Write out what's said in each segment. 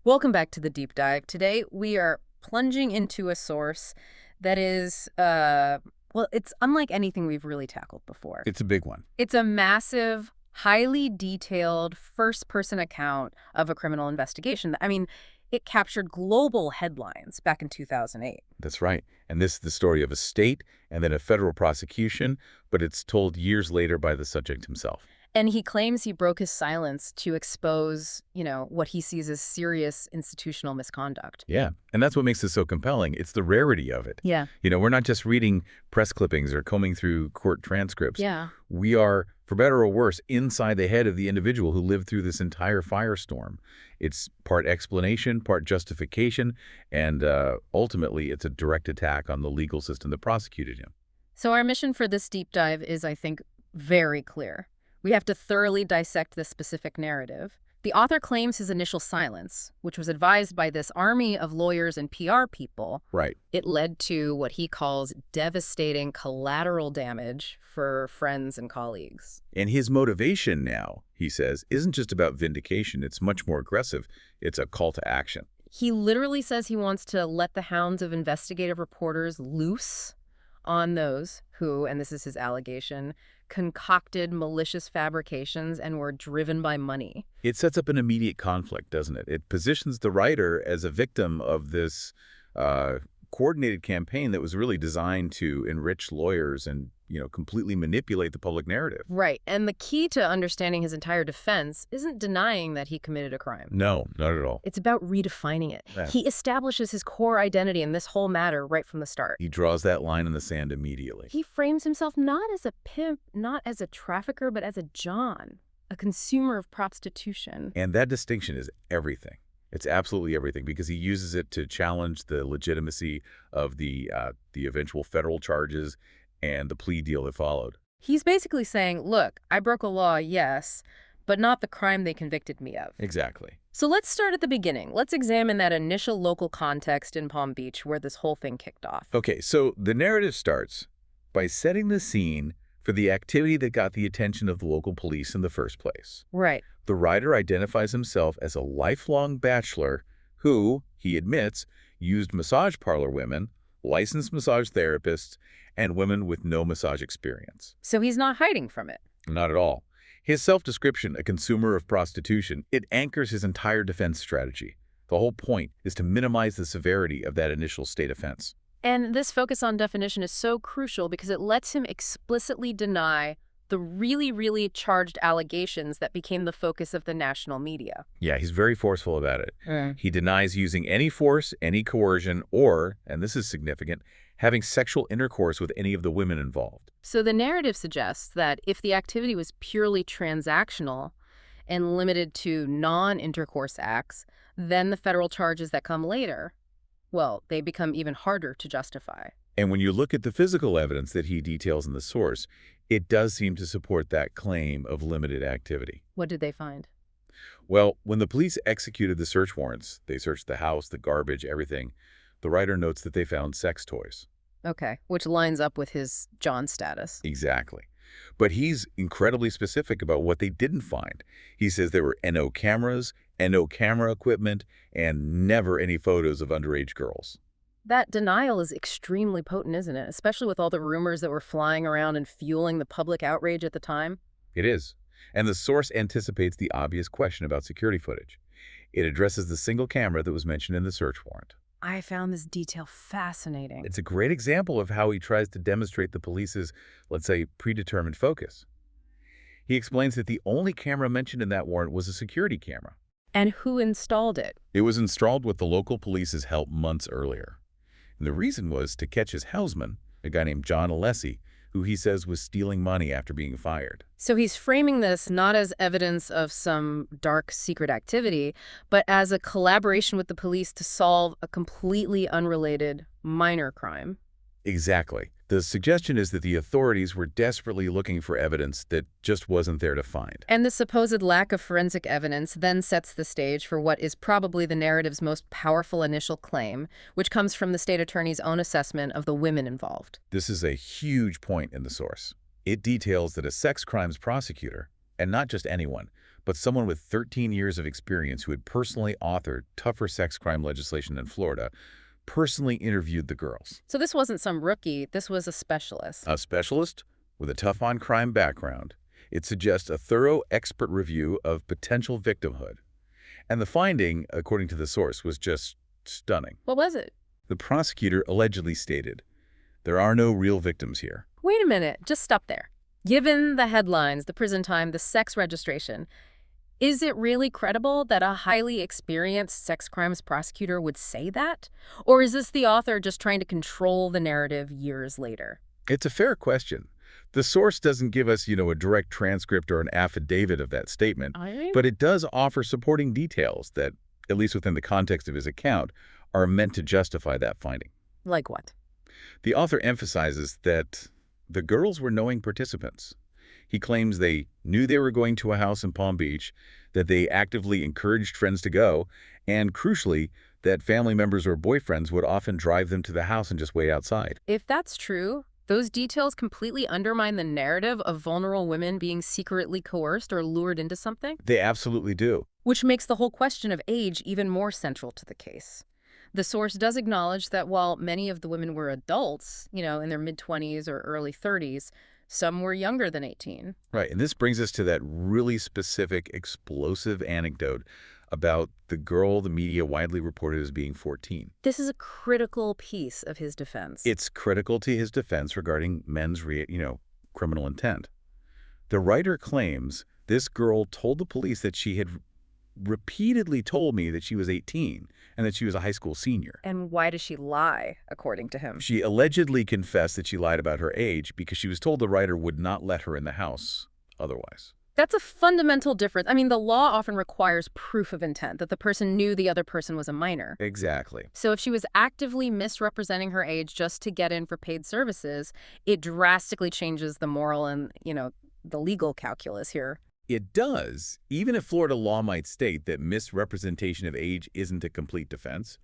Welcome back to the deep dive. Today we are plunging into a source that is, well, it's unlike anything we've really tackled before. It's a big one. It's a massive, highly detailed first-person account of a criminal investigation. I mean, it captured global headlines back in 2008. That's right. And this is the story of a state and then a federal prosecution, but it's told years later by the subject himself. And he claims he broke his silence to expose, what he sees as serious institutional misconduct. Yeah, and that's what makes it so compelling. It's the rarity of it. Yeah. We're not just reading press clippings or combing through court transcripts. Yeah. We are, for better or worse, inside the head of the individual who lived through this entire firestorm. It's part explanation, part justification, and ultimately it's a direct attack on the legal system that prosecuted him. So our mission for this deep dive is, I think, very clear. We have to thoroughly dissect this specific narrative. The author claims his initial silence, which was advised by this army of lawyers and PR people. Right. It led to what he calls devastating collateral damage for friends and colleagues. And his motivation now, he says, isn't just about vindication. It's much more aggressive. It's a call to action. He literally says he wants to let the hounds of investigative reporters loose on those who, and this is his allegation, concocted malicious fabrications and were driven by money. It sets up an immediate conflict, doesn't it? It positions the writer as a victim of this coordinated campaign that was really designed to enrich lawyers and, completely manipulate the public narrative. Right. And the key to understanding his entire defense isn't denying that he committed a crime. No, not at all. It's about redefining it. Yeah. He establishes his core identity in this whole matter right from the start. He draws that line in the sand immediately. He frames himself not as a pimp, not as a trafficker, but as a John, a consumer of prostitution. And that distinction is everything. It's absolutely everything, because he uses it to challenge the legitimacy of the eventual federal charges and the plea deal that followed. He's basically saying, look, I broke a law, yes, but not the crime they convicted me of. Exactly. So let's start at the beginning. Let's examine that initial local context in Palm Beach where this whole thing kicked off. Okay, so the narrative starts by setting the scene for the activity that got the attention of the local police in the first place. Right. The writer identifies himself as a lifelong bachelor who, he admits, used massage parlor women, licensed massage therapists, and women with no massage experience. So he's not hiding from it. Not at all. His self-description, a consumer of prostitution, it anchors his entire defense strategy. The whole point is to minimize the severity of that initial state offense. And this focus on definition is so crucial because it lets him explicitly deny the really, really charged allegations that became the focus of the national media. Yeah, he's very forceful about it. He denies using any force, any coercion, or, and this is significant, having sexual intercourse with any of the women involved. So the narrative suggests that if the activity was purely transactional and limited to non-intercourse acts, then the federal charges that come later, well, they become even harder to justify. And when you look at the physical evidence that he details in the source, it does seem to support that claim of limited activity. What did they find? Well, when the police executed the search warrants, they searched the house, the garbage, everything, the writer notes that they found sex toys. Okay, which lines up with his John status. Exactly. But he's incredibly specific about what they didn't find. He says there were NO cameras, NO camera equipment, and never any photos of underage girls. That denial is extremely potent, isn't it? Especially with all the rumors that were flying around and fueling the public outrage at the time. It is. And the source anticipates the obvious question about security footage. It addresses the single camera that was mentioned in the search warrant. I found this detail fascinating. It's a great example of how he tries to demonstrate the police's, let's say, predetermined focus. He explains that the only camera mentioned in that warrant was a security camera. And who installed it? It was installed with the local police's help months earlier. And the reason was to catch his houseman, a guy named John Alessi, who he says was stealing money after being fired. So he's framing this not as evidence of some dark secret activity, but as a collaboration with the police to solve a completely unrelated minor crime. Exactly. The suggestion is that the authorities were desperately looking for evidence that just wasn't there to find. And the supposed lack of forensic evidence then sets the stage for what is probably the narrative's most powerful initial claim, which comes from the state attorney's own assessment of the women involved. This is a huge point in the source. It details that a sex crimes prosecutor, and not just anyone, but someone with 13 years of experience who had personally authored tougher sex crime legislation in Florida, personally interviewed the girls. So this wasn't some rookie, this was a specialist. A specialist with a tough-on-crime background. It suggests a thorough expert review of potential victimhood. And the finding, according to the source, was just stunning. What was it? The prosecutor allegedly stated, "There are no real victims here." Wait a minute, just stop there. Given the headlines, the prison time, the sex registration, is it really credible that a highly experienced sex crimes prosecutor would say that? Or is this the author just trying to control the narrative years later? It's a fair question. The source doesn't give us, a direct transcript or an affidavit of that statement, but it does offer supporting details that, at least within the context of his account, are meant to justify that finding. Like what? The author emphasizes that the girls were knowing participants. He claims they knew they were going to a house in Palm Beach, that they actively encouraged friends to go, and crucially, that family members or boyfriends would often drive them to the house and just wait outside. If that's true, those details completely undermine the narrative of vulnerable women being secretly coerced or lured into something, They absolutely do. which makes the whole question of age even more central to the case. The source does acknowledge that while many of the women were adults, in their mid-20s or early 30s, some were younger than 18. Right, and this brings us to that really specific, explosive anecdote about the girl the media widely reported as being 14. This is a critical piece of his defense. It's critical to his defense regarding men's, criminal intent. The writer claims this girl told the police that she had repeatedly told me that she was 18 and that she was a high school senior. And why does she lie, according to him? She allegedly confessed that she lied about her age because she was told the writer would not let her in the house otherwise. That's a fundamental difference. I mean, the law often requires proof of intent, that the person knew the other person was a minor. Exactly. So if she was actively misrepresenting her age just to get in for paid services, it drastically changes the moral and, the legal calculus here. It does, even if Florida law might state that misrepresentation of age isn't a complete defense.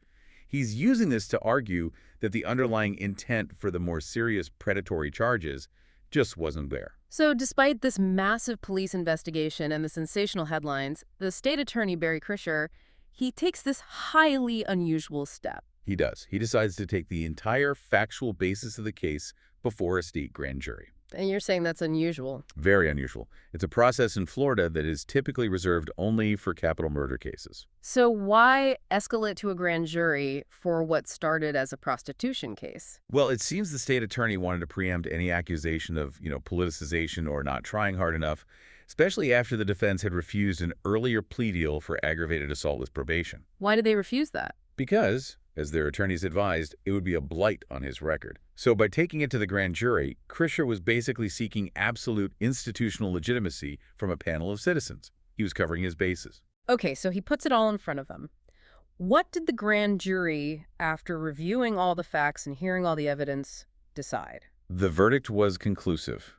He's using this to argue that the underlying intent for the more serious predatory charges just wasn't there. So despite this massive police investigation and the sensational headlines, the state attorney, Barry Krischer, he takes this highly unusual step. He does. He decides to take the entire factual basis of the case before a state grand jury. And you're saying that's unusual. Very unusual. It's a process in Florida that is typically reserved only for capital murder cases. So why escalate to a grand jury for what started as a prostitution case? Well, it seems the state attorney wanted to preempt any accusation of, politicization or not trying hard enough, especially after the defense had refused an earlier plea deal for aggravated assault with probation. Why did they refuse that? Because, as their attorneys advised, it would be a blight on his record. So by taking it to the grand jury, Krischer was basically seeking absolute institutional legitimacy from a panel of citizens. He was covering his bases. Okay, so he puts it all in front of them. What did the grand jury, after reviewing all the facts and hearing all the evidence, decide? The verdict was conclusive.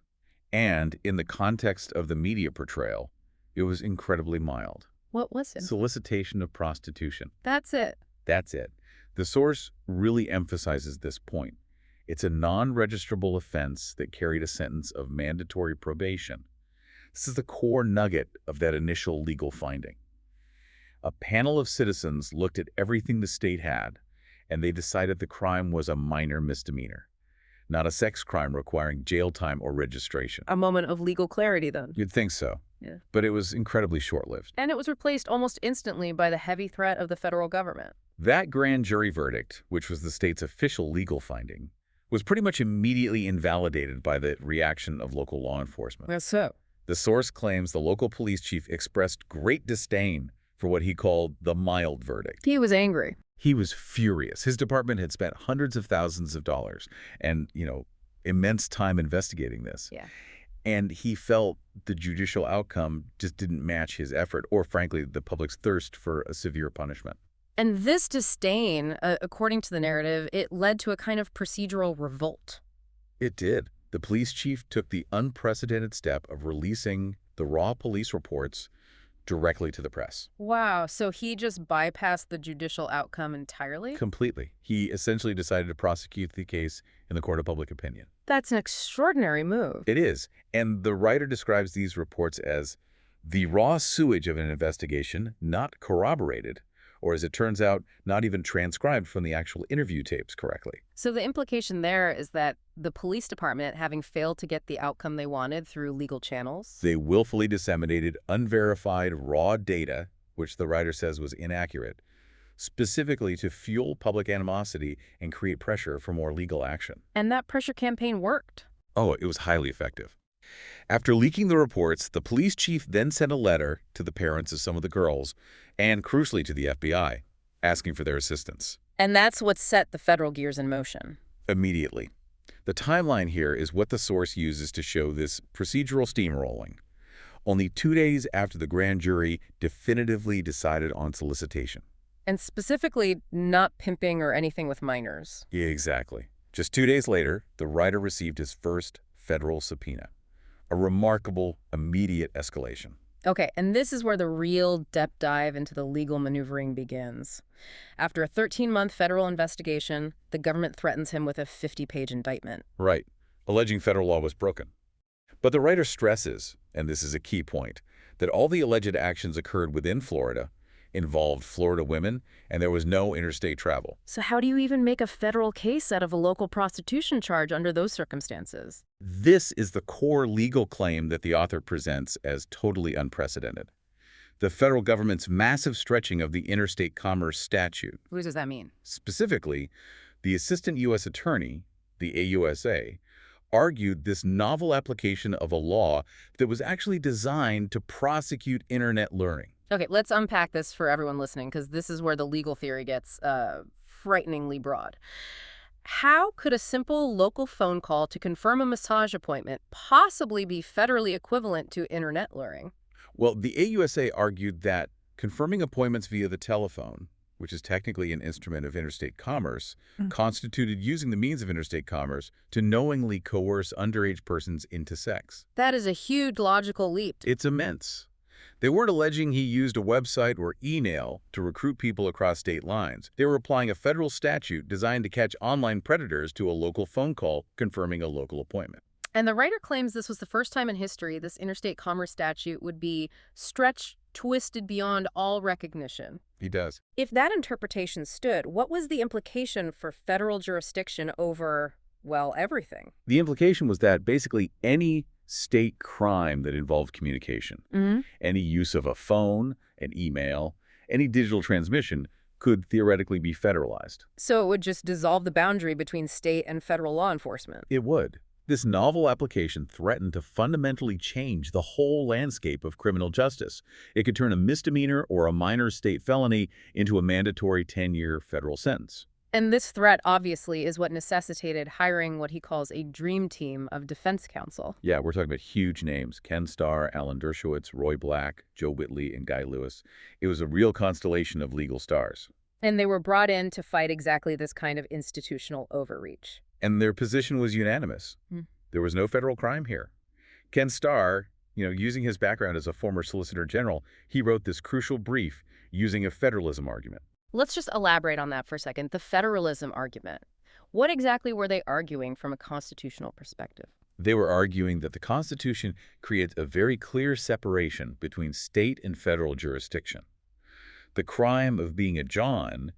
And in the context of the media portrayal, it was incredibly mild. What was it? Solicitation of prostitution. That's it. That's it. The source really emphasizes this point. It's a non-registrable offense that carried a sentence of mandatory probation. This is the core nugget of that initial legal finding. A panel of citizens looked at everything the state had, and they decided the crime was a minor misdemeanor, not a sex crime requiring jail time or registration. A moment of legal clarity, then. You'd think so. Yeah. But it was incredibly short-lived. And it was replaced almost instantly by the heavy threat of the federal government. That grand jury verdict, which was the state's official legal finding, was pretty much immediately invalidated by the reaction of local law enforcement. That's so. The source claims the local police chief expressed great disdain for what he called the mild verdict. He was angry. He was furious. His department had spent hundreds of thousands of dollars and, immense time investigating this. Yeah. And he felt the judicial outcome just didn't match his effort or, frankly, the public's thirst for a severe punishment. And this disdain, according to the narrative, it led to a kind of procedural revolt. It did. The police chief took the unprecedented step of releasing the raw police reports directly to the press. Wow, so he just bypassed the judicial outcome entirely? Completely. He essentially decided to prosecute the case in the court of public opinion. That's an extraordinary move. It is. And the writer describes these reports as The raw sewage of an investigation, not corroborated, or as it turns out, not even transcribed from the actual interview tapes correctly. So the implication there is that the police department, having failed to get the outcome they wanted through legal channels. They willfully disseminated unverified raw data, which the writer says was inaccurate, specifically to fuel public animosity and create pressure for more legal action. And that pressure campaign worked. Oh, it was highly effective. After leaking the reports, the police chief then sent a letter to the parents of some of the girls, and crucially to the FBI, asking for their assistance. And that's what set the federal gears in motion. Immediately. The timeline here is what the source uses to show this procedural steamrolling. Only 2 days after the grand jury definitively decided on solicitation. And specifically, not pimping or anything with minors. Yeah, exactly. Just 2 days later, the writer received his first federal subpoena. A remarkable, immediate escalation. Okay, and this is where the real depth dive into the legal maneuvering begins. After a 13-month federal investigation, the government threatens him with a 50-page indictment. Right, alleging federal law was broken. But the writer stresses, and this is a key point, that all the alleged actions occurred within Florida, involved Florida women, and there was no interstate travel. So how do you even make a federal case out of a local prostitution charge under those circumstances? This is the core legal claim that the author presents as totally unprecedented. The federal government's massive stretching of the interstate commerce statute. What does that mean? Specifically, the Assistant U.S. Attorney, the AUSA, argued this novel application of a law that was actually designed to prosecute internet learning. Okay, let's unpack this for everyone listening, because this is where the legal theory gets frighteningly broad. How could a simple local phone call to confirm a massage appointment possibly be federally equivalent to internet luring? Well, the AUSA argued that confirming appointments via the telephone, which is technically an instrument of interstate commerce, constituted using the means of interstate commerce to knowingly coerce underage persons into sex. That is a huge logical leap. It's immense. They weren't alleging he used a website or email to recruit people across state lines. They were applying a federal statute designed to catch online predators to a local phone call confirming a local appointment. And the writer claims this was the first time in history this interstate commerce statute would be stretched, twisted beyond all recognition. He does. If that interpretation stood, what was the implication for federal jurisdiction over, well, everything? The implication was that basically any state crime that involved communication, any use of a phone, an email, any digital transmission could theoretically be federalized. So it would just dissolve the boundary between state and federal law enforcement. It would. This novel application threatened to fundamentally change the whole landscape of criminal justice. It could turn a misdemeanor or a minor state felony into a mandatory 10-year federal sentence. And this threat, obviously, is what necessitated hiring what he calls a dream team of defense counsel. Yeah, we're talking about huge names. Ken Starr, Alan Dershowitz, Roy Black, Joe Whitley, and Guy Lewis. It was a real constellation of legal stars. And they were brought in to fight exactly this kind of institutional overreach. And their position was unanimous. There was no federal crime here. Ken Starr, using his background as a former Solicitor General, he wrote this crucial brief using a federalism argument. Let's just elaborate on that for a second. The federalism argument. What exactly were they arguing from a constitutional perspective? They were arguing that the Constitution creates a very clear separation between state and federal jurisdiction. The crime of being a John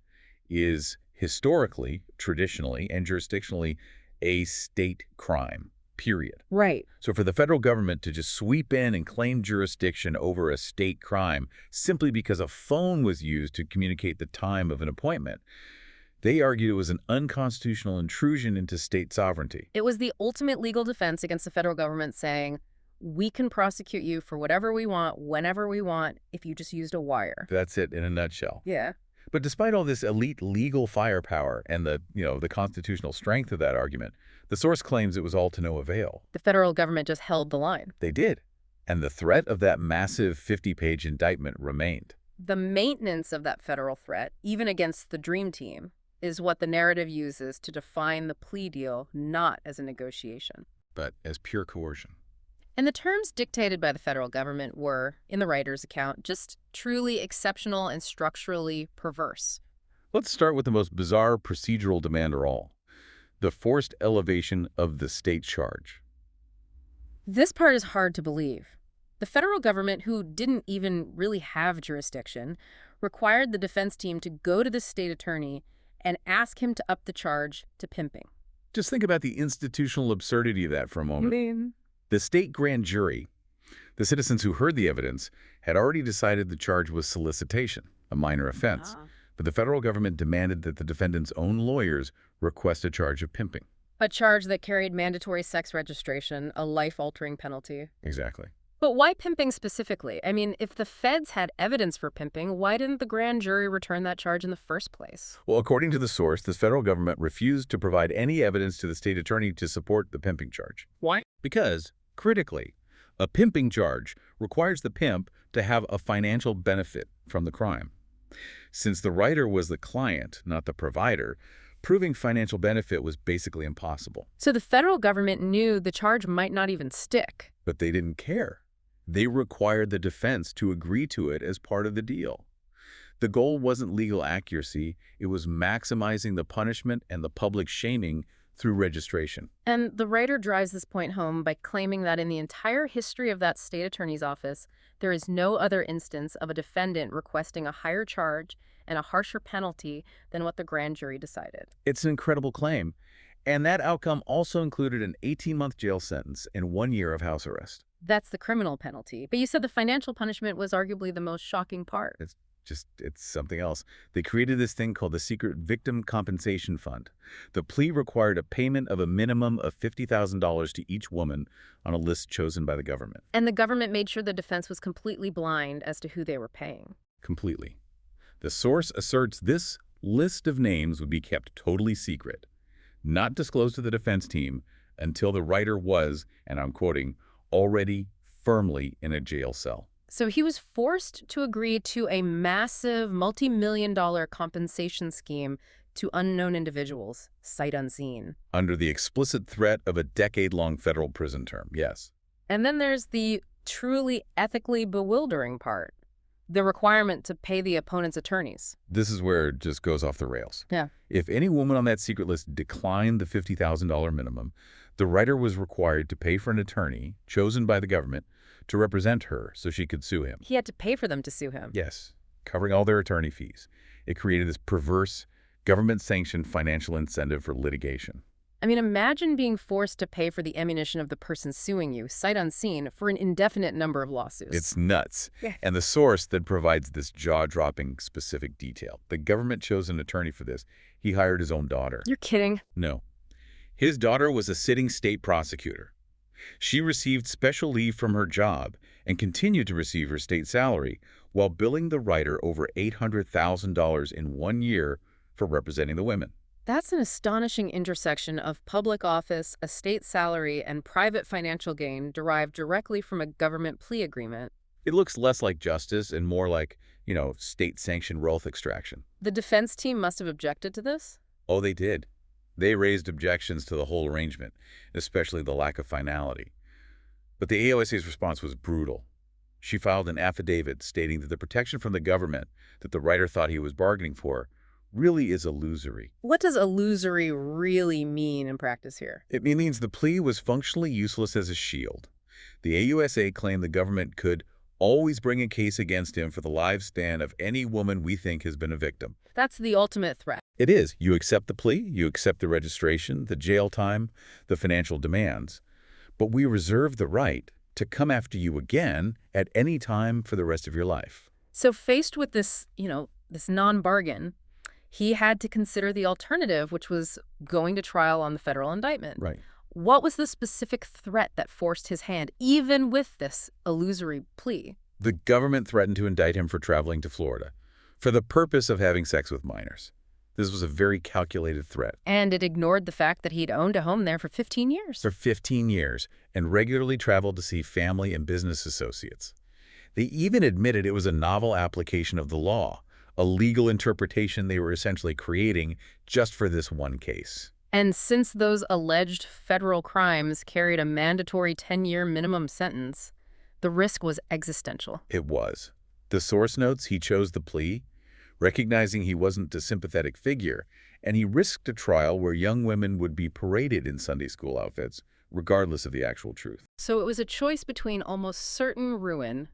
is historically, traditionally, and jurisdictionally a state crime, period. Right. So for the federal government to just sweep in and claim jurisdiction over a state crime simply because a phone was used to communicate the time of an appointment, they argued it was an unconstitutional intrusion into state sovereignty. It was the ultimate legal defense against the federal government saying, we can prosecute you for whatever we want, whenever we want, if you just used a wire. That's it in a nutshell. Yeah. But despite all this elite legal firepower and the constitutional strength of that argument, the source claims it was all to no avail. The federal government just held the line. They did. And the threat of that massive 50-page indictment remained. The maintenance of that federal threat, even against the dream team, is what the narrative uses to define the plea deal not as a negotiation, but as pure coercion. And the terms dictated by the federal government were, in the writer's account, just truly exceptional and structurally perverse. Let's start with the most bizarre procedural demand of all, the forced elevation of the state charge. This part is hard to believe. The federal government, who didn't even really have jurisdiction, required the defense team to go to the state attorney and ask him to up the charge to pimping. Just think about the institutional absurdity of that for a moment. The state grand jury, the citizens who heard the evidence, had already decided the charge was solicitation, a minor offense. But the federal government demanded that the defendant's own lawyers request a charge of pimping. A charge that carried mandatory sex registration, a life-altering penalty. Exactly. But why pimping specifically? I mean, if the feds had evidence for pimping, why didn't the grand jury return that charge in the first place? Well, according to the source, the federal government refused to provide any evidence to the state attorney to support the pimping charge. Why? Because, critically, a pimping charge requires the pimp to have a financial benefit from the crime. Since the writer was the client, not the provider, proving financial benefit was basically impossible. So the federal government knew the charge might not even stick. But they didn't care. They required the defense to agree to it as part of the deal. The goal wasn't legal accuracy, it was maximizing the punishment and the public shaming through registration. And the writer drives this point home by claiming that in the entire history of that state attorney's office, there is no other instance of a defendant requesting a higher charge and a harsher penalty than what the grand jury decided. It's an incredible claim. And that outcome also included an 18-month jail sentence and 1 year of house arrest. That's the criminal penalty. But you said the financial punishment was arguably the most shocking part. It's something else. They created this thing called the Secret Victim Compensation Fund. The plea required a payment of a minimum of $50,000 to each woman on a list chosen by the government. And the government made sure the defense was completely blind as to who they were paying. Completely. The source asserts this list of names would be kept totally secret, not disclosed to the defense team until the writer was, and I'm quoting, already firmly in a jail cell. So he was forced to agree to a massive multi-million-dollar compensation scheme to unknown individuals, sight unseen. Under the explicit threat of a decade-long federal prison term, yes. And then there's the truly ethically bewildering part, the requirement to pay the opponent's attorneys. This is where it just goes off the rails. Yeah. If any woman on that secret list declined the $50,000 minimum, the writer was required to pay for an attorney, chosen by the government, to represent her so she could sue him. He had to pay for them to sue him. Yes, covering all their attorney fees. It created this perverse, government-sanctioned financial incentive for litigation. I mean, imagine being forced to pay for the ammunition of the person suing you, sight unseen, for an indefinite number of lawsuits. It's nuts. Yeah. And the source then provides this jaw-dropping specific detail. The government chose an attorney for this. He hired his own daughter. You're kidding. No. His daughter was a sitting state prosecutor. She received special leave from her job and continued to receive her state salary while billing the writer over $800,000 in 1 year for representing the women. That's an astonishing intersection of public office, a state salary, and private financial gain derived directly from a government plea agreement. It looks less like justice and more like, state-sanctioned wealth extraction. The defense team must have objected to this? Oh, they did. They raised objections to the whole arrangement, especially the lack of finality. But the AOSA's response was brutal. She filed an affidavit stating that the protection from the government that the writer thought he was bargaining for really is illusory. What does illusory really mean in practice here? It means the plea was functionally useless as a shield. The AUSA claimed the government could always bring a case against him for the lifespan of any woman we think has been a victim. That's the ultimate threat. It is. You accept the plea, you accept the registration, the jail time, the financial demands. But we reserve the right to come after you again at any time for the rest of your life. So faced with this, this non-bargain, he had to consider the alternative, which was going to trial on the federal indictment. Right. What was the specific threat that forced his hand, even with this illusory plea? The government threatened to indict him for traveling to Florida for the purpose of having sex with minors. This was a very calculated threat. And it ignored the fact that he'd owned a home there for 15 years. For 15 years, and regularly traveled to see family and business associates. They even admitted it was a novel application of the law, a legal interpretation they were essentially creating just for this one case. And since those alleged federal crimes carried a mandatory 10-year minimum sentence, the risk was existential. It was. The source notes he chose the plea, recognizing he wasn't a sympathetic figure, and he risked a trial where young women would be paraded in Sunday school outfits regardless of the actual truth. So it was a choice between almost certain ruin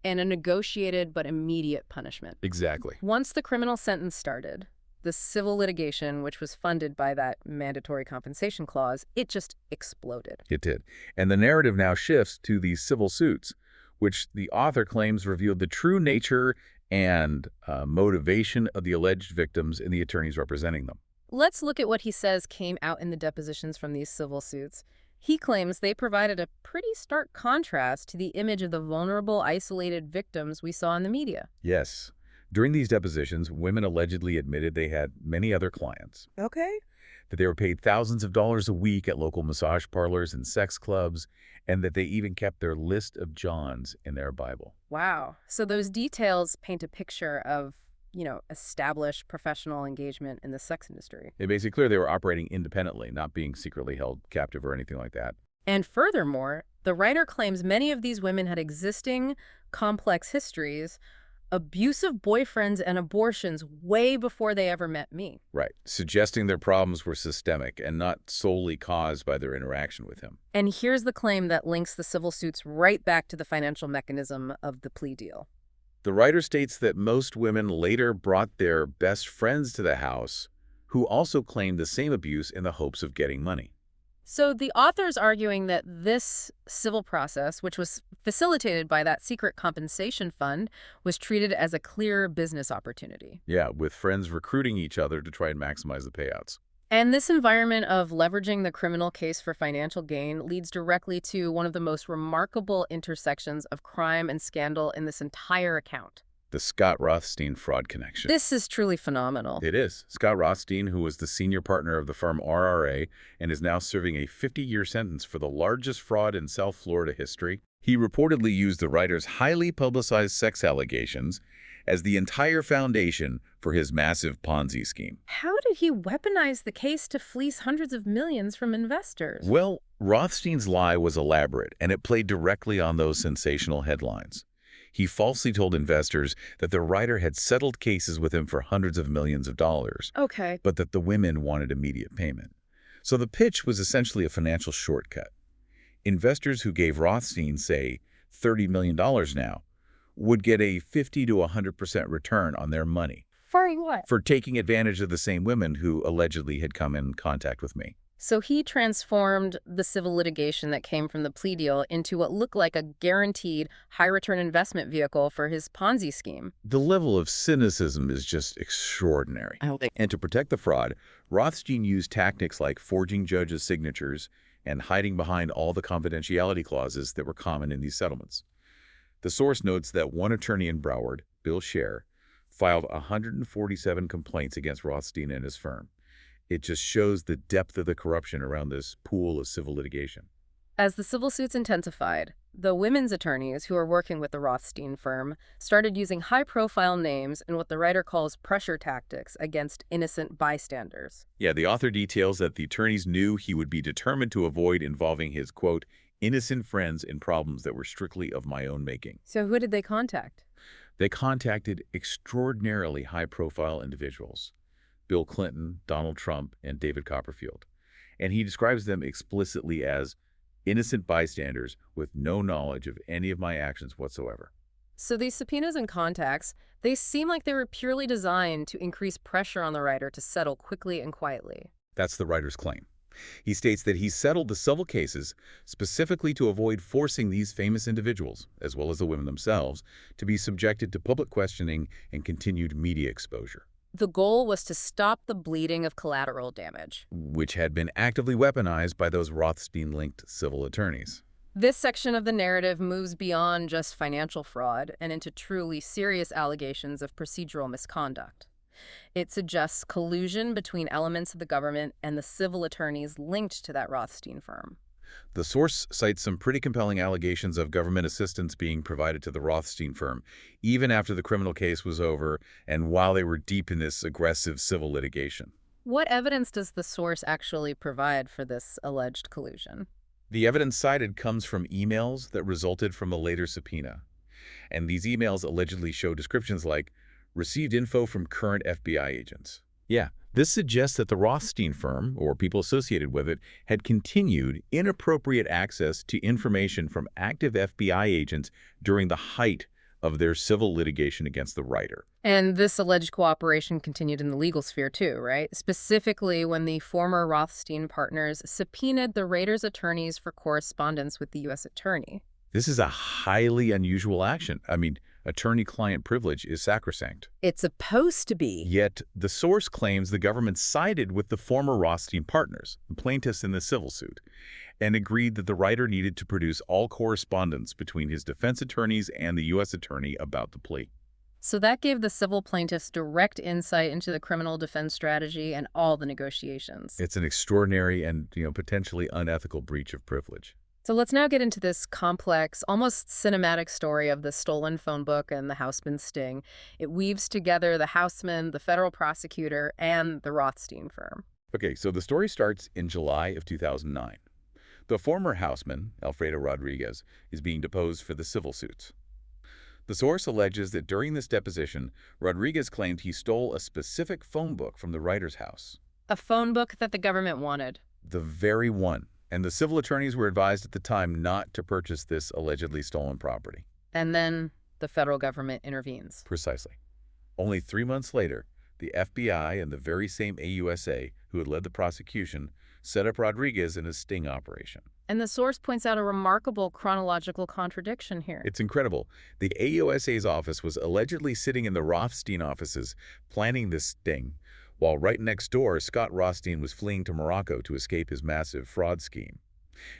and a negotiated but immediate punishment. Exactly. Once the criminal sentence started, the civil litigation, which was funded by that mandatory compensation clause, it just exploded. It did. And the narrative now shifts to these civil suits, which the author claims revealed the true nature and motivation of the alleged victims and the attorneys representing them. Let's look at what he says came out in the depositions from these civil suits. He claims they provided a pretty stark contrast to the image of the vulnerable, isolated victims we saw in the media. Yes. During these depositions, women allegedly admitted they had many other clients, Okay. that they were paid thousands of dollars a week at local massage parlors and sex clubs, and that they even kept their list of Johns in their Bible. Wow. So those details paint a picture of, established professional engagement in the sex industry. It makes it clear they were operating independently, not being secretly held captive or anything like that. And furthermore, the writer claims many of these women had existing, complex histories, abusive boyfriends and abortions way before they ever met me. Right. Suggesting their problems were systemic and not solely caused by their interaction with him. And here's the claim that links the civil suits right back to the financial mechanism of the plea deal. The writer states that most women later brought their best friends to the house who also claimed the same abuse in the hopes of getting money. So the author's arguing that this civil process, which was facilitated by that secret compensation fund, was treated as a clear business opportunity. Yeah, with friends recruiting each other to try and maximize the payouts. And this environment of leveraging the criminal case for financial gain leads directly to one of the most remarkable intersections of crime and scandal in this entire account. The Scott Rothstein fraud connection. This is truly phenomenal. It is. Scott Rothstein, who was the senior partner of the firm RRA and is now serving a 50-year sentence for the largest fraud in South Florida history, he reportedly used the writer's highly publicized sex allegations as the entire foundation for his massive Ponzi scheme. How did he weaponize the case to fleece hundreds of millions from investors? Well, Rothstein's lie was elaborate, and it played directly on those sensational headlines. He falsely told investors that the writer had settled cases with him for hundreds of millions of dollars, Okay. but that the women wanted immediate payment. So the pitch was essentially a financial shortcut. Investors who gave Rothstein, say, $30 million now, would get a 50 to 100% return on their money For what? for taking advantage of the same women who allegedly had come in contact with me. So he transformed the civil litigation that came from the plea deal into what looked like a guaranteed high-return investment vehicle for his Ponzi scheme. The level of cynicism is just extraordinary. And to protect the fraud, Rothstein used tactics like forging judges' signatures and hiding behind all the confidentiality clauses that were common in these settlements. The source notes that one attorney in Broward, Bill Scher, filed 147 complaints against Rothstein and his firm. It just shows the depth of the corruption around this pool of civil litigation. As the civil suits intensified, the women's attorneys who are working with the Rothstein firm started using high-profile names in what the writer calls pressure tactics against innocent bystanders. Yeah, the author details that the attorneys knew he would be determined to avoid involving his, quote, innocent friends in problems that were strictly of my own making. So who did they contact? They contacted extraordinarily high-profile individuals, Bill Clinton, Donald Trump, and David Copperfield. And he describes them explicitly as innocent bystanders with no knowledge of any of my actions whatsoever. So these subpoenas and contacts, they seem like they were purely designed to increase pressure on the writer to settle quickly and quietly. That's the writer's claim. He states that he settled the civil cases specifically to avoid forcing these famous individuals, as well as the women themselves, to be subjected to public questioning and continued media exposure. The goal was to stop the bleeding of collateral damage. Which had been actively weaponized by those Rothstein-linked civil attorneys. This section of the narrative moves beyond just financial fraud and into truly serious allegations of procedural misconduct. It suggests collusion between elements of the government and the civil attorneys linked to that Rothstein firm. The source cites some pretty compelling allegations of government assistance being provided to the Rothstein firm, even after the criminal case was over and while they were deep in this aggressive civil litigation. What evidence does the source actually provide for this alleged collusion? The evidence cited comes from emails that resulted from a later subpoena. And these emails allegedly show descriptions like, received info from current FBI agents. Yeah, This suggests that the Rothstein firm, or people associated with it, had continued inappropriate access to information from active FBI agents during the height of their civil litigation against the writer. And this alleged cooperation continued in the legal sphere too, right? Specifically when the former Rothstein partners subpoenaed the Raiders' attorneys for correspondence with the U.S. attorney. This is a highly unusual action. I mean, attorney-client privilege is sacrosanct. It's supposed to be. Yet, the source claims the government sided with the former Rothstein partners, the plaintiffs in the civil suit, and agreed that the writer needed to produce all correspondence between his defense attorneys and the U.S. attorney about the plea. So that gave the civil plaintiffs direct insight into the criminal defense strategy and all the negotiations. It's an extraordinary and, potentially unethical breach of privilege. So let's now get into this complex, almost cinematic story of the stolen phone book and the Houseman sting. It weaves together the Houseman, the federal prosecutor, and the Rothstein firm. Okay, so the story starts in July of 2009. The former Houseman, Alfredo Rodriguez, is being deposed for the civil suits. The source alleges that during this deposition, Rodriguez claimed he stole a specific phone book from the writer's house. A phone book that the government wanted. The very one. And the civil attorneys were advised at the time not to purchase this allegedly stolen property. And then the federal government intervenes. Precisely. Only 3 months later, the FBI and the very same AUSA who had led the prosecution set up Rodriguez in a sting operation. And the source points out a remarkable chronological contradiction here. It's incredible. The AUSA's office was allegedly sitting in the Rothstein offices planning this sting, while right next door, Scott Rothstein was fleeing to Morocco to escape his massive fraud scheme.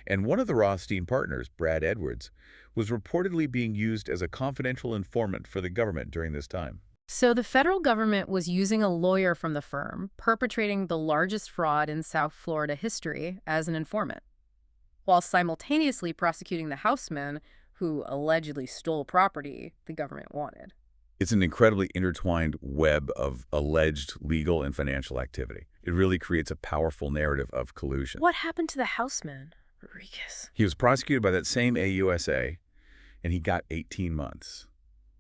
And one of the Rothstein partners, Brad Edwards, was reportedly being used as a confidential informant for the government during this time. So the federal government was using a lawyer from the firm, perpetrating the largest fraud in South Florida history, as an informant, while simultaneously prosecuting the Houseman who allegedly stole property the government wanted. It's an incredibly intertwined web of alleged legal and financial activity. It really creates a powerful narrative of collusion. What happened to the Houseman, Rodriguez? He was prosecuted by that same AUSA, and he got 18 months.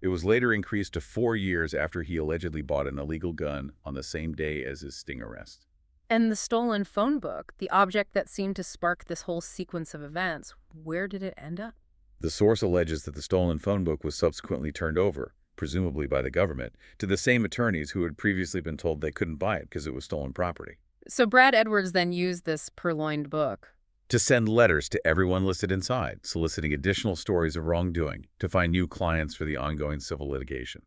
It was later increased to 4 years after he allegedly bought an illegal gun on the same day as his sting arrest. And the stolen phone book, the object that seemed to spark this whole sequence of events, where did it end up? The source alleges that the stolen phone book was subsequently turned over, presumably by the government, to the same attorneys who had previously been told they couldn't buy it because it was stolen property. So Brad Edwards then used this purloined book To send letters to everyone listed inside, soliciting additional stories of wrongdoing to find new clients for the ongoing civil litigation.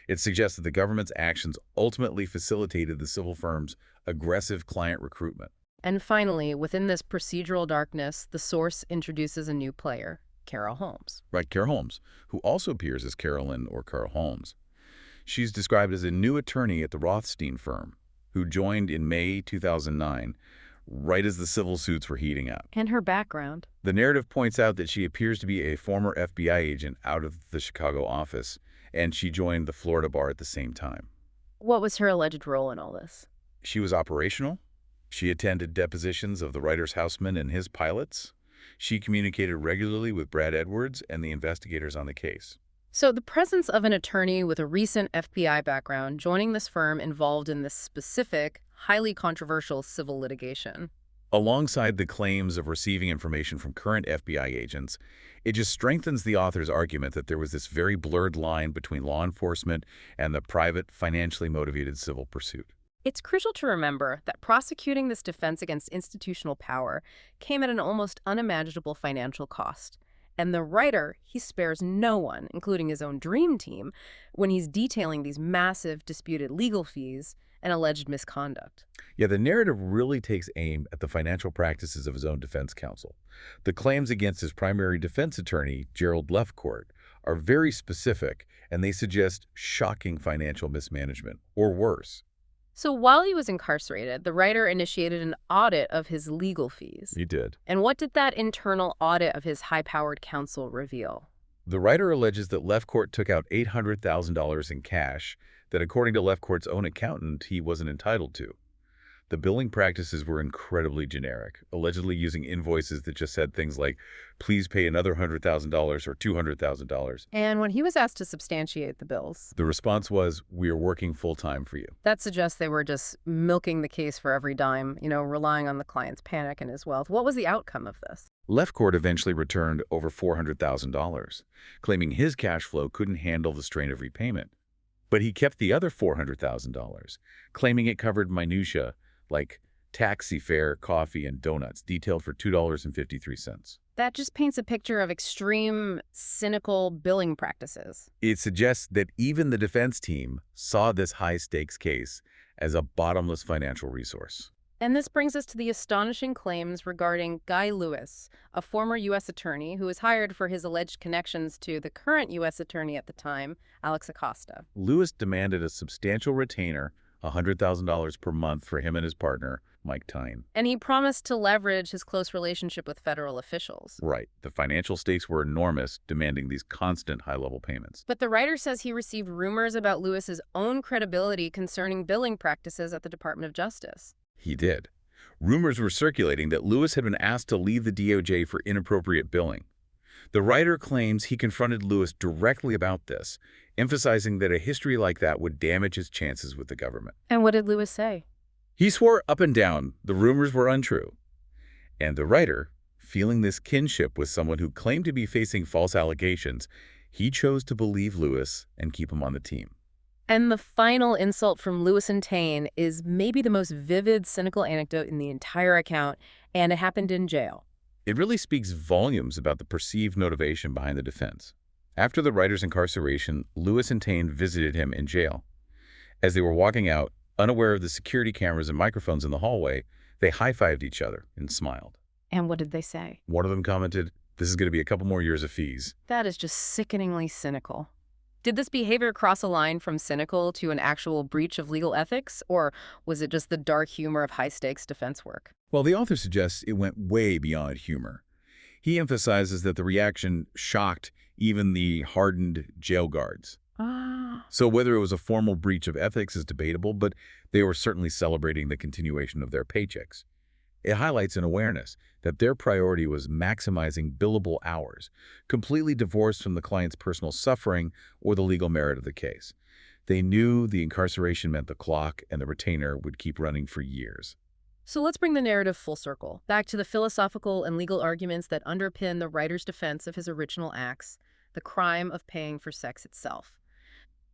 It suggests that the government's actions ultimately facilitated the civil firm's aggressive client recruitment. And finally, within this procedural darkness, the source introduces a new player, Carol Holmes. Right, Carol Holmes, who also appears as Carolyn or Carol Holmes. She's described as a new attorney at the Rothstein firm, who joined in May 2009, right as the civil suits were heating up. And her background. The narrative points out that she appears to be a former FBI agent out of the Chicago office, and she joined the Florida bar at the same time. What was her alleged role in all this? She was operational. She attended depositions of the writer's houseman and his pilots. She communicated regularly with Brad Edwards and the investigators on the case. So the presence of an attorney with a recent FBI background joining this firm involved in this specific, highly controversial civil litigation. Alongside the claims of receiving information from current FBI agents, it just strengthens the author's argument that there was this very blurred line between law enforcement and the private, financially motivated civil pursuit. It's crucial to remember that prosecuting this defense against institutional power came at an almost unimaginable financial cost. And the writer, he spares no one, including his own dream team, when he's detailing these massive disputed legal fees and alleged misconduct. Yeah, the narrative really takes aim at the financial practices of his own defense counsel. The claims against his primary defense attorney, Gerald Lefcourt, are very specific, and they suggest shocking financial mismanagement, or worse. So while he was incarcerated, the writer initiated an audit of his legal fees. He did. And what did that internal audit of his high-powered counsel reveal? The writer alleges that Lefcourt took out $800,000 in cash that, according to Lefcourt's own accountant, he wasn't entitled to. The billing practices were incredibly generic, allegedly using invoices that just said things like, please pay another $100,000 or $200,000. And when he was asked to substantiate the bills, The response was, we are working full-time for you. that suggests they were just milking the case for every dime, relying on the client's panic and his wealth. What was the outcome of this? Left Court eventually returned over $400,000, claiming his cash flow couldn't handle the strain of repayment. But he kept the other $400,000, claiming it covered minutia like taxi fare, coffee, and donuts, detailed for $2.53. That just paints a picture of extreme, cynical billing practices. It suggests that even the defense team saw this high-stakes case as a bottomless financial resource. And this brings us to the astonishing claims regarding Guy Lewis, a former U.S. attorney who was hired for his alleged connections to the current U.S. attorney at the time, Alex Acosta. Lewis demanded a substantial retainer, $100,000 per month for him and his partner, Mike Tyne. And he promised to leverage his close relationship with federal officials. Right. The financial stakes were enormous, demanding these constant high-level payments. But the writer says he received rumors about Lewis's own credibility concerning billing practices at the Department of Justice. He did. Rumors were circulating that Lewis had been asked to leave the DOJ for inappropriate billing. The writer claims he confronted Lewis directly about this, emphasizing that a history like that would damage his chances with the government. And what did Lewis say? He swore up and down the rumors were untrue. And the writer, feeling this kinship with someone who claimed to be facing false allegations, he chose to believe Lewis and keep him on the team. And the final insult from Lewis and Tyne is maybe the most vivid, cynical anecdote in the entire account, and it happened in jail. It really speaks volumes about the perceived motivation behind the defense. After the writer's incarceration, Lewis and Tyne visited him in jail. As they were walking out, unaware of the security cameras and microphones in the hallway, they high-fived each other and smiled. And what did they say? One of them commented, "This is going to be a couple more years of fees." That is just sickeningly cynical. Did this behavior cross a line from cynical to an actual breach of legal ethics, or was it just the dark humor of high-stakes defense work? Well, the author suggests it went way beyond humor. He emphasizes that the reaction shocked even the hardened jail guards. So whether it was a formal breach of ethics is debatable, but they were certainly celebrating the continuation of their paychecks. It highlights an awareness that their priority was maximizing billable hours, completely divorced from the client's personal suffering or the legal merit of the case. They knew the incarceration meant the clock and the retainer would keep running for years. So let's bring the narrative full circle, back to the philosophical and legal arguments that underpin the writer's defense of his original acts, the crime of paying for sex itself.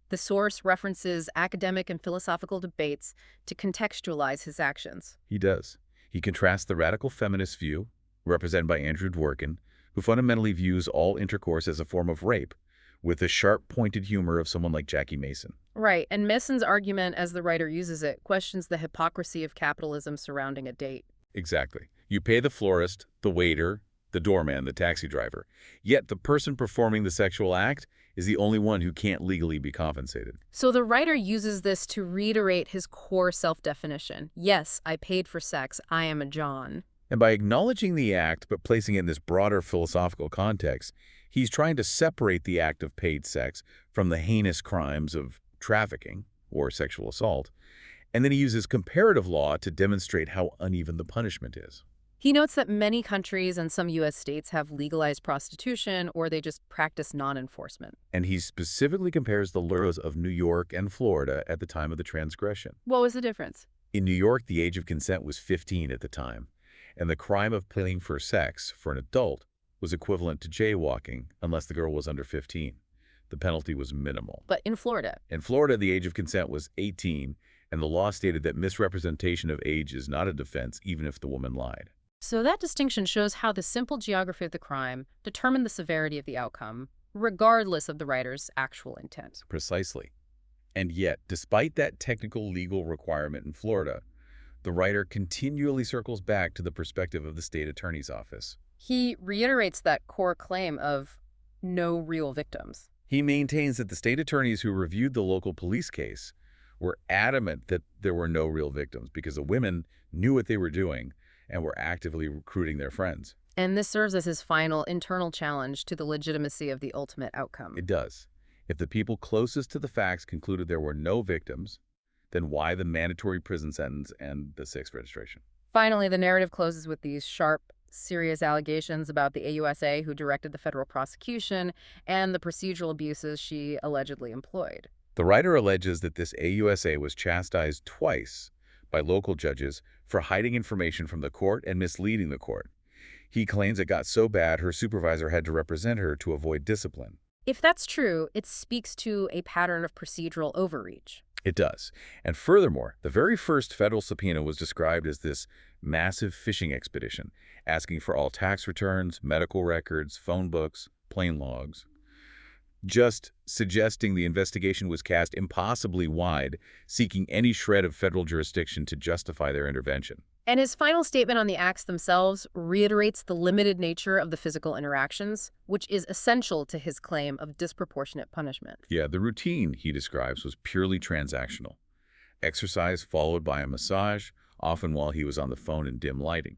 The source references academic and philosophical debates to contextualize his actions. He does. He contrasts the radical feminist view, represented by Andrew Dworkin, who fundamentally views all intercourse as a form of rape, with the sharp, pointed humor of someone like Jackie Mason. Right, and Mason's argument, as the writer uses it, questions the hypocrisy of capitalism surrounding a date. Exactly. You pay the florist, the waiter, the doorman, the taxi driver. Yet the person performing the sexual act is the only one who can't legally be compensated. So the writer uses this to reiterate his core self-definition. Yes, I paid for sex. I am a John. And by acknowledging the act but placing it in this broader philosophical context, he's trying to separate the act of paid sex from the heinous crimes of trafficking or sexual assault. And then he uses comparative law to demonstrate how uneven the punishment is. He notes that many countries and some U.S. states have legalized prostitution, or they just practice non-enforcement. And he specifically compares the laws of New York and Florida at the time of the transgression. What was the difference? In New York, the age of consent was 15 at the time, and the crime of paying for sex for an adult was equivalent to jaywalking unless the girl was under 15. The penalty was minimal. But in Florida? In Florida, the age of consent was 18, and the law stated that misrepresentation of age is not a defense even if the woman lied. So that distinction shows how the simple geography of the crime determined the severity of the outcome, regardless of the writer's actual intent. Precisely. And yet, despite that technical legal requirement in Florida, the writer continually circles back to the perspective of the state attorney's office. He reiterates that core claim of no real victims. He maintains that the state attorneys who reviewed the local police case were adamant that there were no real victims because the women knew what they were doing and were actively recruiting their friends. And this serves as his final internal challenge to the legitimacy of the ultimate outcome. It does. If the people closest to the facts concluded there were no victims, then why the mandatory prison sentence and the sixth registration? Finally, the narrative closes with these sharp, serious allegations about the AUSA who directed the federal prosecution and the procedural abuses she allegedly employed. The writer alleges that this AUSA was chastised twice by local judges for hiding information from the court and misleading the court. He claims it got so bad her supervisor had to represent her to avoid discipline. If that's true, it speaks to a pattern of procedural overreach. It does. And furthermore, the very first federal subpoena was described as this massive fishing expedition, asking for all tax returns, medical records, phone books, plane logs, just suggesting the investigation was cast impossibly wide, seeking any shred of federal jurisdiction to justify their intervention. And his final statement on the acts themselves reiterates the limited nature of the physical interactions, which is essential to his claim of disproportionate punishment. Yeah, the routine he describes was purely transactional. Exercise followed by a massage, often while he was on the phone in dim lighting.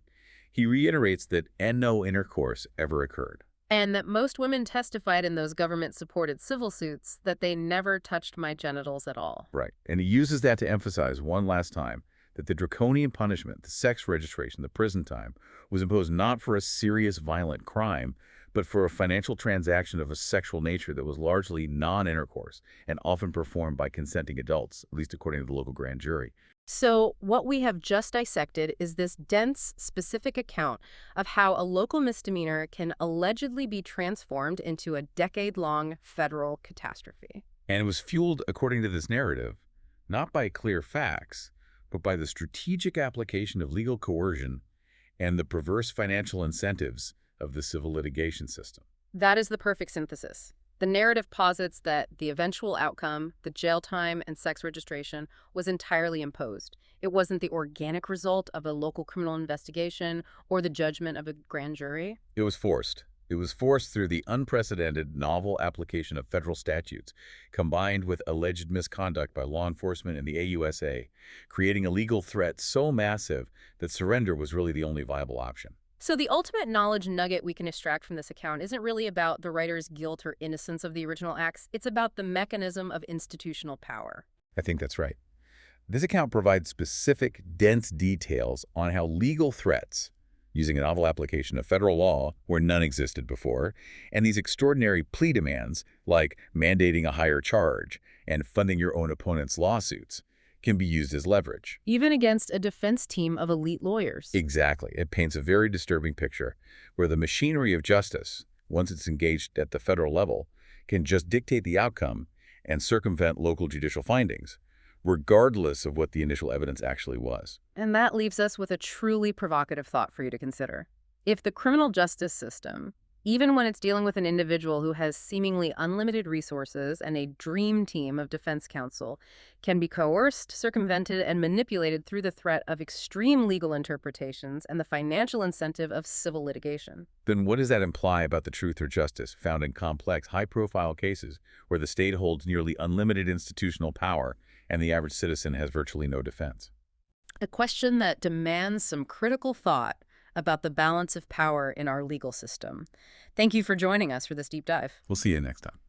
He reiterates that no intercourse ever occurred. And that most women testified in those government-supported civil suits that they never touched my genitals at all. Right. And he uses that to emphasize one last time that the draconian punishment, the sex registration, the prison time, was imposed not for a serious violent crime, but for a financial transaction of a sexual nature that was largely non-intercourse and often performed by consenting adults, at least according to the local grand jury. So what we have just dissected is this dense, specific account of how a local misdemeanor can allegedly be transformed into a decade-long federal catastrophe. And it was fueled, according to this narrative, not by clear facts, but by the strategic application of legal coercion and the perverse financial incentives of the civil litigation system. That is the perfect synthesis. The narrative posits that the eventual outcome, the jail time and sex registration, was entirely imposed. It wasn't the organic result of a local criminal investigation or the judgment of a grand jury. It was forced. It was forced through the unprecedented novel application of federal statutes, combined with alleged misconduct by law enforcement and the AUSA, creating a legal threat so massive that surrender was really the only viable option. So the ultimate knowledge nugget we can extract from this account isn't really about the writer's guilt or innocence of the original acts. It's about the mechanism of institutional power. I think that's right. This account provides specific, dense details on how legal threats, using a novel application of federal law where none existed before, and these extraordinary plea demands, like mandating a higher charge and funding your own opponent's lawsuits, can be used as leverage. Even against a defense team of elite lawyers. Exactly. It paints a very disturbing picture where the machinery of justice, once it's engaged at the federal level, can just dictate the outcome and circumvent local judicial findings, regardless of what the initial evidence actually was. And that leaves us with a truly provocative thought for you to consider. If the criminal justice system, even when it's dealing with an individual who has seemingly unlimited resources and a dream team of defense counsel, can be coerced, circumvented, and manipulated through the threat of extreme legal interpretations and the financial incentive of civil litigation. Then what does that imply about the truth or justice found in complex, high-profile cases where the state holds nearly unlimited institutional power and the average citizen has virtually no defense? A question that demands some critical thought about the balance of power in our legal system. Thank you for joining us for this deep dive. We'll see you next time.